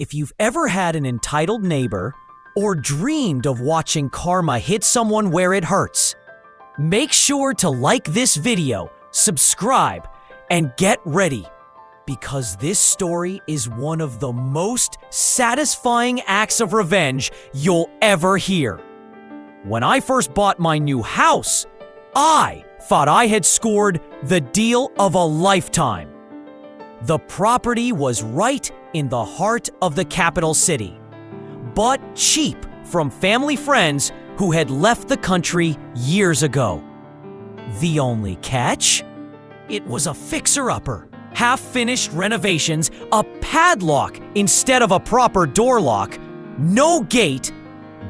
If you've ever had an entitled neighbor or dreamed of watching karma hit someone where it hurts, make sure to like this video, subscribe, and get ready, because this story is one of the most satisfying acts of revenge you'll ever hear. When I first bought my new house, I thought I had scored the deal of a lifetime. The property was right in the heart of the capital city, but cheap from family friends who had left the country years ago. The only catch? It was a fixer-upper, half-finished renovations, a padlock instead of a proper door lock, no gate.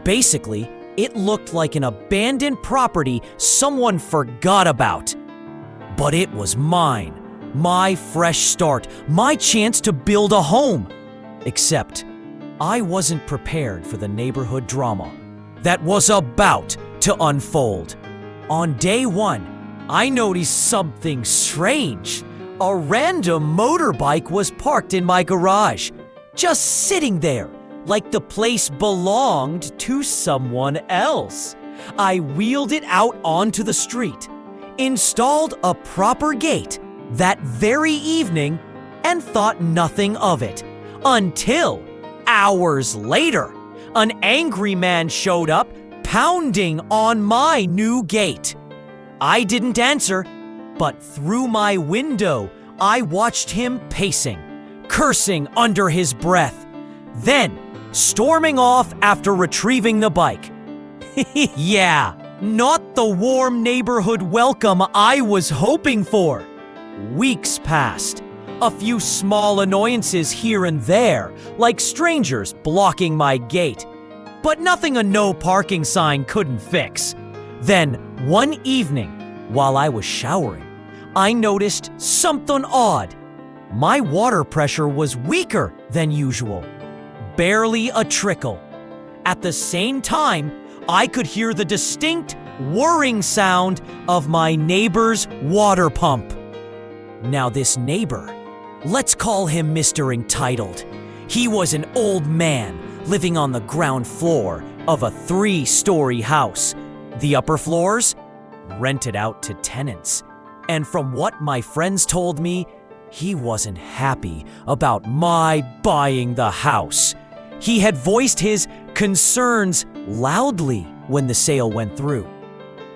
Basically, it looked like an abandoned property someone forgot about. But it was mine. My fresh start, my chance to build a home. Except, I wasn't prepared for the neighborhood drama that was about to unfold. On day one, I noticed something strange. A random motorbike was parked in my garage, just sitting there, like the place belonged to someone else. I wheeled it out onto the street, installed a proper gate that very evening, and thought nothing of it until hours later, an angry man showed up pounding on my new gate. I didn't answer, but through my window, I watched him pacing, cursing under his breath, then storming off after retrieving the bike. Yeah, not the warm neighborhood welcome I was hoping for. Weeks passed. A few small annoyances here and there, like strangers blocking my gate, but nothing a no parking sign couldn't fix. Then, one evening, while I was showering, I noticed something odd. My water pressure was weaker than usual, barely a trickle. At the same time, I could hear the distinct whirring sound of my neighbor's water pump. Now this neighbor, let's call him Mr. Entitled. He was an old man living on the ground floor of a 3-story house. The upper floors rented out to tenants. And from what my friends told me, he wasn't happy about my buying the house. He had voiced his concerns loudly when the sale went through.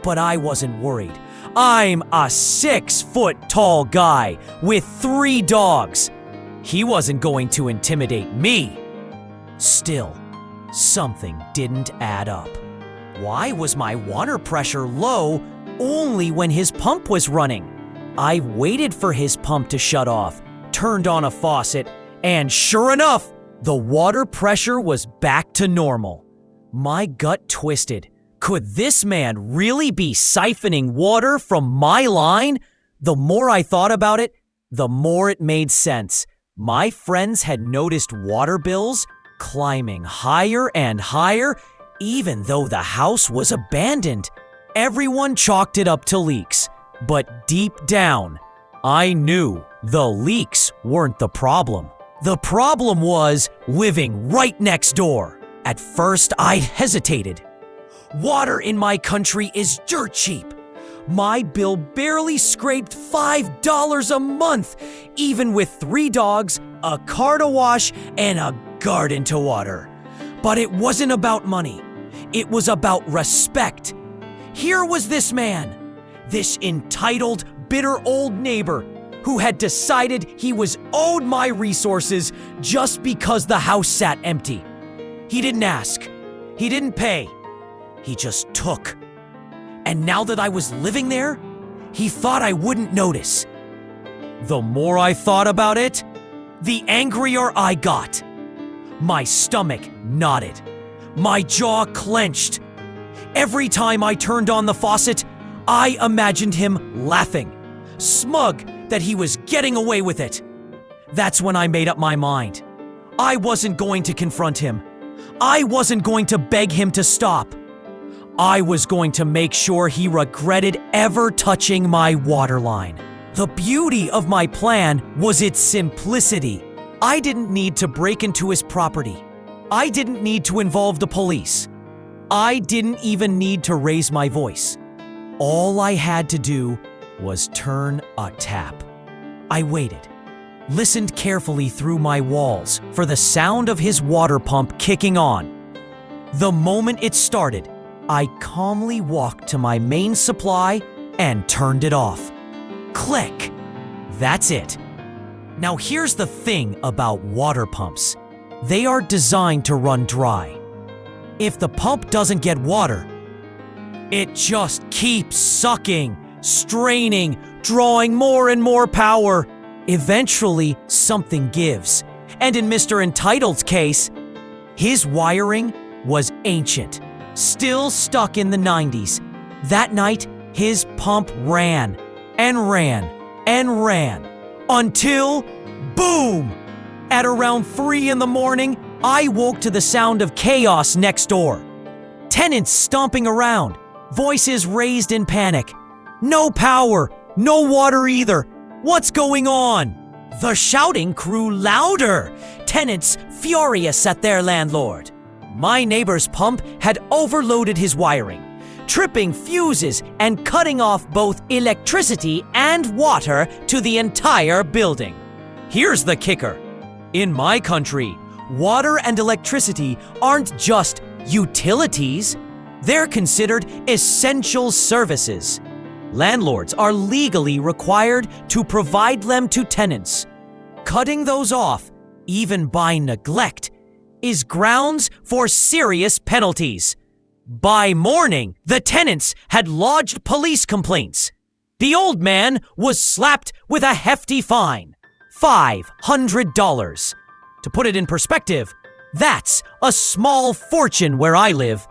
But I wasn't worried. I'm a 6-foot-tall guy with 3 dogs. He wasn't going to intimidate me. Still, something didn't add up. Why was my water pressure low only when his pump was running? I waited for his pump to shut off, turned on a faucet, and sure enough, the water pressure was back to normal. My gut twisted. Could this man really be siphoning water from my line? The more I thought about it, the more it made sense. My friends had noticed water bills climbing higher and higher, even though the house was abandoned. Everyone chalked it up to leaks, but deep down, I knew the leaks weren't the problem. The problem was living right next door. At first, I hesitated. Water in my country is dirt cheap. My bill barely scraped $5 a month, even with 3 dogs, a car to wash, and a garden to water. But it wasn't about money. It was about respect. Here was this man, this entitled, bitter old neighbor who had decided he was owed my resources just because the house sat empty. He didn't ask. He didn't pay. He just took. And now that I was living there, he thought I wouldn't notice. The more I thought about it, the angrier I got. My stomach knotted. My jaw clenched. Every time I turned on the faucet, I imagined him laughing, smug that he was getting away with it. That's when I made up my mind. I wasn't going to confront him. I wasn't going to beg him to stop. I was going to make sure he regretted ever touching my waterline. The beauty of my plan was its simplicity. I didn't need to break into his property. I didn't need to involve the police. I didn't even need to raise my voice. All I had to do was turn a tap. I waited, listened carefully through my walls for the sound of his water pump kicking on. The moment it started, I calmly walked to my main supply and turned it off. Click! That's it. Now here's the thing about water pumps. They are designed to run dry. If the pump doesn't get water, it just keeps sucking, straining, drawing more and more power. Eventually, something gives. And in Mr. Entitled's case, his wiring was ancient, still stuck in the 90s. That night, his pump ran and ran and ran until, boom! At around 3 in the morning, I woke to the sound of chaos next door. Tenants stomping around, voices raised in panic. No power, no water either. What's going on? The shouting grew louder, tenants furious at their landlord. My neighbor's pump had overloaded his wiring, tripping fuses and cutting off both electricity and water to the entire building. Here's the kicker. In my country, water and electricity aren't just utilities. They're considered essential services. Landlords are legally required to provide them to tenants. Cutting those off, even by neglect, is grounds for serious penalties. By morning, the tenants had lodged police complaints. The old man was slapped with a hefty fine, $500. To put it in perspective, that's a small fortune where I live.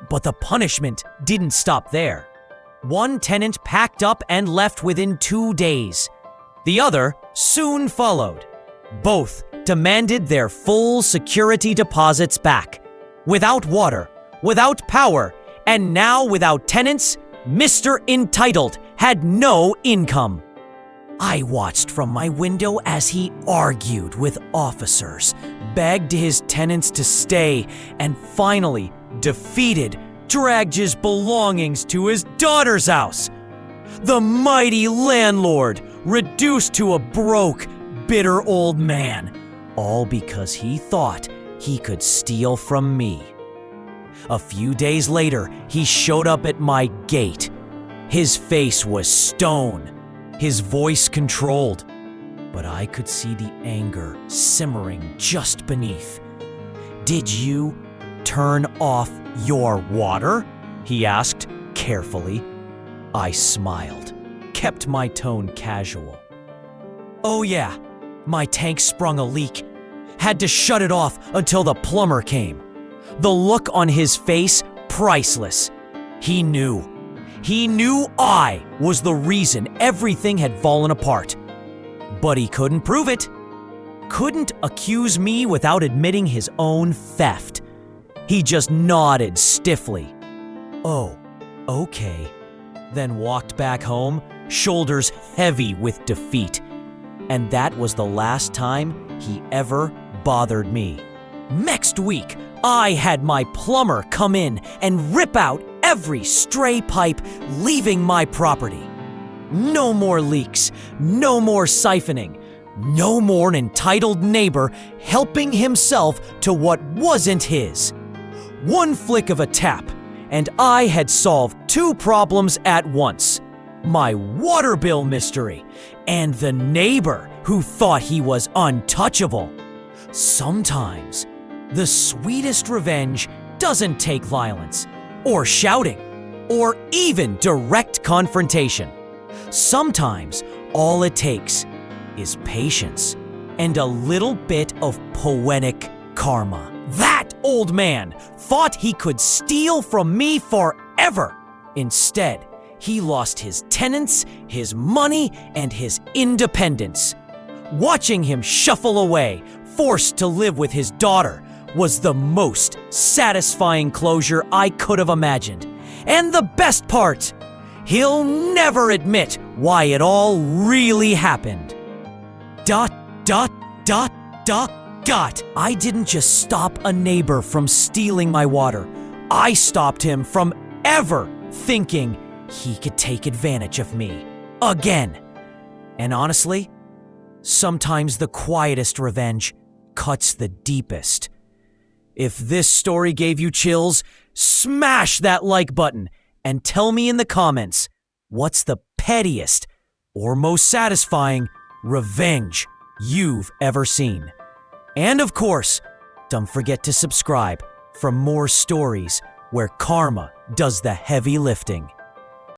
But the punishment didn't stop there. One tenant packed up and left within 2 days. The other soon followed. Both demanded their full security deposits back. Without water, without power, and now without tenants, Mr. Entitled had no income. I watched from my window as he argued with officers, begged his tenants to stay, and finally, defeated, dragged his belongings to his daughter's house. The mighty landlord reduced to a broke, bitter old man, all because he thought he could steal from me. A few days later, he showed up at my gate. His face was stone, his voice controlled, but I could see the anger simmering just beneath. "Did you turn off your water?" he asked carefully. I smiled, kept my tone casual. "Oh yeah, my tank sprung a leak. Had to shut it off until the plumber came." The look on his face, priceless. He knew. He knew I was the reason everything had fallen apart. But he couldn't prove it. Couldn't accuse me without admitting his own theft. He just nodded stiffly. "Oh, okay." Then walked back home, shoulders heavy with defeat. And that was the last time he ever bothered me. Next week, I had my plumber come in and rip out every stray pipe leaving my property. No more leaks, no more siphoning, no more an entitled neighbor helping himself to what wasn't his. One flick of a tap, and I had solved 2 problems at once. My water bill mystery, and the neighbor who thought he was untouchable. Sometimes, the sweetest revenge doesn't take violence, or shouting, or even direct confrontation. Sometimes, all it takes is patience and a little bit of poetic karma. That old man thought he could steal from me forever. Instead, he lost his tenants, his money, and his independence. Watching him shuffle away, forced to live with his daughter, was the most satisfying closure I could have imagined. And the best part, he'll never admit why it all really happened. ... God, I didn't just stop a neighbor from stealing my water. I stopped him from ever thinking he could take advantage of me again. And honestly, sometimes the quietest revenge cuts the deepest. If this story gave you chills, smash that like button and tell me in the comments, what's the pettiest or most satisfying revenge you've ever seen? And of course, don't forget to subscribe for more stories where karma does the heavy lifting.